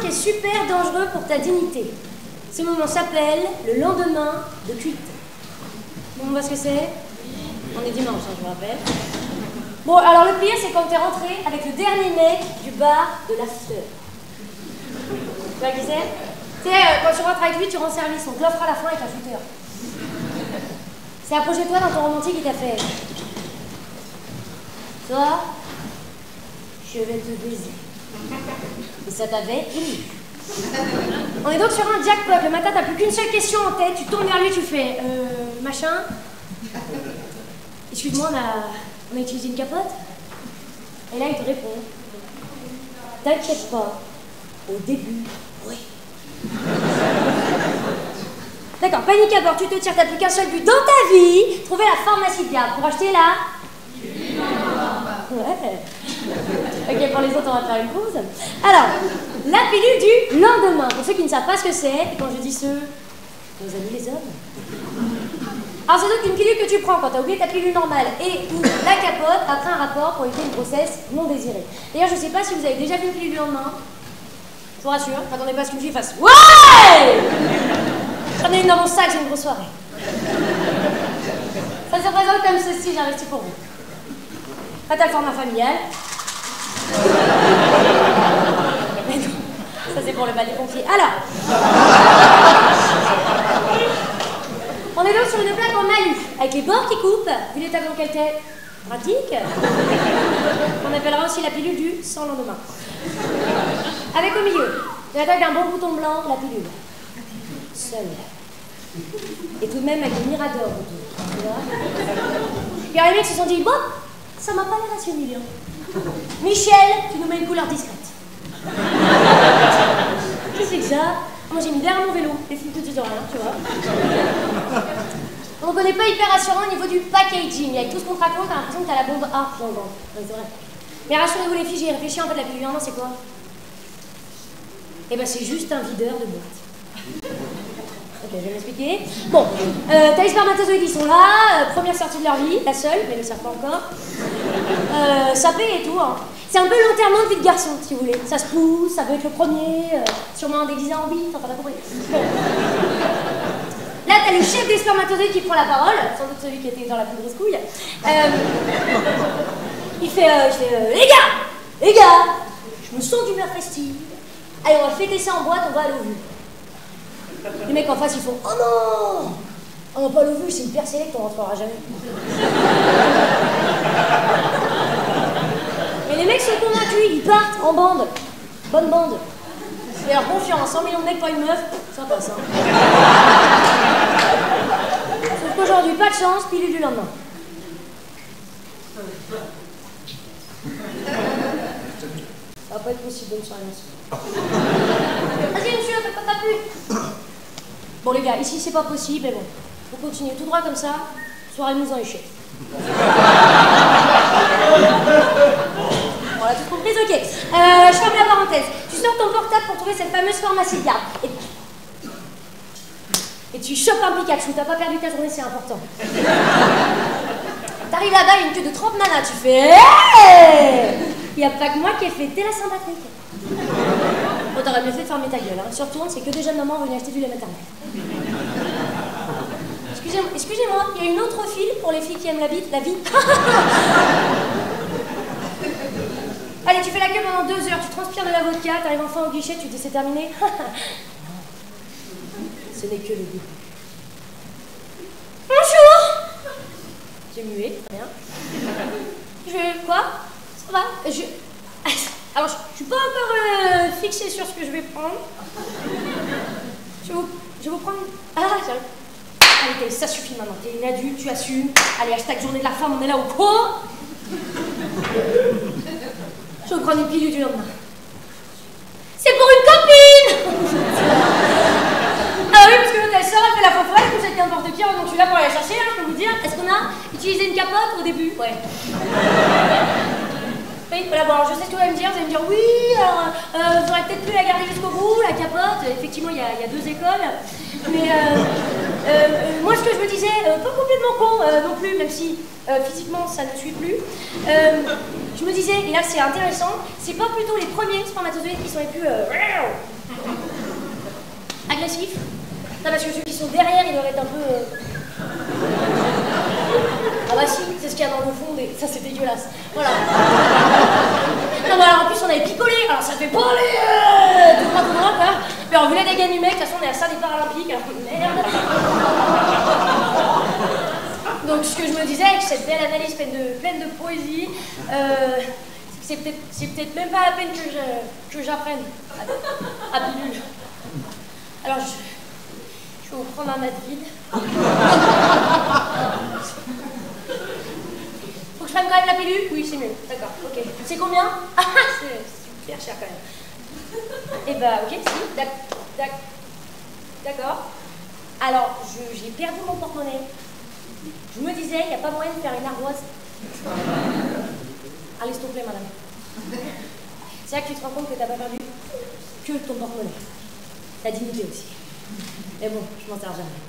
qui est super dangereux pour ta dignité. Ce moment s'appelle le lendemain de culte. Bon, on voit ce que c'est? On est dimanche, hein, je vous rappelle. Bon, alors le pire, c'est quand t'es rentré avec le dernier mec du bar de l'after. Tu vois qui c'est? Tu sais, quand tu rentres avec lui, tu rends service, on te l'offre à la fin avec un shooter. C'est approché de toi dans ton romantique, il t'a fait... Toi, je vais te baiser. Et ça t'avait ému. On est donc sur un jackpot. Le matin, t'as plus qu'une seule question en tête. Tu tournes vers lui, tu fais machin. Excuse-moi, on a utilisé une capote? Et là, il te répond. T'inquiète pas. Au début, oui. D'accord, panique à bord, tu te tires, t'as plus qu'un seul but dans ta vie. Trouver la pharmacie de garde pour acheter la... Ouais. Ok, pour les autres, on va faire une pause. Alors, la pilule du lendemain. Pour ceux qui ne savent pas ce que c'est, et quand je dis ce, nos amis les hommes. Alors, c'est donc une pilule que tu prends quand tu as oublié ta pilule normale et ou la capote après un rapport pour éviter une grossesse non désirée. D'ailleurs, je ne sais pas si vous avez déjà vu une pilule du lendemain. Je vous rassure, t'attendez pas à ce qu'une fille fasse ouais. J'en ai une dans mon sac, j'ai une grosse soirée. Ça se présente comme ceci, j'ai investi pour vous. Pas ta format familial. Mais non, ça c'est pour le bal des pompiers. Alors, on est donc sur une plaque en alu, avec les bords qui coupent, vu l'état dans lequel t'es. Pratique. On appellera aussi la pilule du sans lendemain. Avec au milieu, de la taille d'un bon bouton blanc, la pilule. Seule. Et tout de même avec des miradors autour. Tu vois. Puis les mecs se sont dit, bon, ça m'a pas l'air assez humiliant. Michel, tu nous mets une couleur discrète. Qu'est-ce que c'est que ça? Moi j'ai mis derrière mon vélo, les filles tout de suite rien, tu vois. Donc on n'est pas hyper rassurant au niveau du packaging. Avec tout ce qu'on te raconte, t'as l'impression que t'as la bombe A dans le ventre. Ouais, c'est vrai. Mais rassurez-vous les filles, j'ai réfléchi en fait la pilule du lendemain, c'est quoi? Eh ben c'est juste un videur de boîte. Ok, je vais m'expliquer. Bon, t'as les spermatozoïdes, ils sont là, première sortie de leur vie, la seule, mais ils ne le savent pas encore. Ça paie et tout. Hein. C'est un peu l'enterrement de vie de garçon, si vous voulez. Ça se pousse, ça peut être le premier, sûrement un déguisé en bite, enfin t'as compris. Bon. Là, t'as le chef des spermatozoïdes qui prend la parole, sans doute celui qui était dans la plus grosse couille. Il fait, les gars, je me sens d'humeur festive. Allez, on va fêter ça en boîte, on va à l'OVU. Les mecs en face, ils font, oh non! Oh non, pas l'OVU, c'est une paire sélect, on rentrera jamais. Mais les mecs sont convaincus, ils partent en bande. Bonne bande. Et alors confiance, 100 millions de mecs pour une meuf, ça passe, hein. Sauf qu'aujourd'hui, pas de chance, pilule du lendemain. Ça va pas être possible de me faire vas-y monsieur, faites pas ta pub. Bon les gars, ici c'est pas possible, mais bon, faut continuer tout droit comme ça, soirée nous en échec. Voilà, tout compris, ok. Je ferme la parenthèse. Tu sors ton portable pour trouver cette fameuse pharmacie de garde. Et tu chopes un Pikachu, t'as pas perdu ta journée, c'est important. T'arrives là-bas, il y a une queue de 30 nanas, tu fais hey. Il n'y a pas que moi qui ai fêté la Saint-Patrick. Bon, t'aurais bien fait de fermer ta gueule, hein. Surtout, c'est que des jeunes mamans venaient acheter du lait maternel. Excusez-moi, il y a une autre file pour les filles qui aiment la vie. Allez, tu fais la queue pendant 2 heures, tu transpires de la vodka, t'arrives enfin au guichet, tu dis c'est terminé. Ce n'est que le début. Bonjour. Tu es muet, très bien. Quoi? Ça va? Alors, je suis pas encore fixée sur ce que je vais prendre. Je vais vous prendre... Ah, j'arrive. Allez, ça suffit maintenant. T'es une adulte, tu assumes. Allez, hashtag journée de la femme, on est là au quoi? Je vais prendre une pilule du lendemain. C'est pour une copine. Ah oui, parce que l'autre elle sort, elle fait la fofolle, elle couche avec n'importe qui, donc je suis là pour aller la chercher, hein, je peux vous dire. Est-ce qu'on a utilisé une capote au début? Ouais. Oui, voilà, bon, alors je sais ce que vous allez me dire. Vous allez me dire, oui, alors, vous aurez peut-être pu la garder jusqu'au bout, la capote. Effectivement, il y a 2 écoles. Mais Moi, ce que je me disais, pas complètement con non plus, même si physiquement ça ne suit plus, je me disais, et là c'est intéressant, c'est pas plutôt les premiers spermatozoïdes qui sont les plus agressifs? Non, parce que ceux qui sont derrière, ils doivent être un peu... Ah bah si, c'est ce qu'il y a dans le fond des... Ça c'est dégueulasse. Voilà. Non mais alors en plus on avait picolé, alors ça fait pas aller tout droit quoi. Mais alors vu la dégâts du mec, de toute façon on est à ça des Paralympiques, alors merde. Donc ce que je me disais avec cette belle analyse pleine de poésie, c'est peut-être même pas la peine que j'apprenne à pilule. Alors je vais vous prendre un Advil. Faut que je prenne quand même la pilule? Oui, c'est mieux. D'accord, ok. C'est combien? Ah, c'est super cher quand même. Eh bah, ok, si. D'accord. Alors, j'ai perdu mon porte-monnaie. Je me disais, il n'y a pas moyen de faire une ardoise. Allez, s'il te plaît, madame. C'est là que tu te rends compte que t'as pas perdu que ton porte-monnaie. Ta dignité aussi. Mais bon, je m'en sers jamais.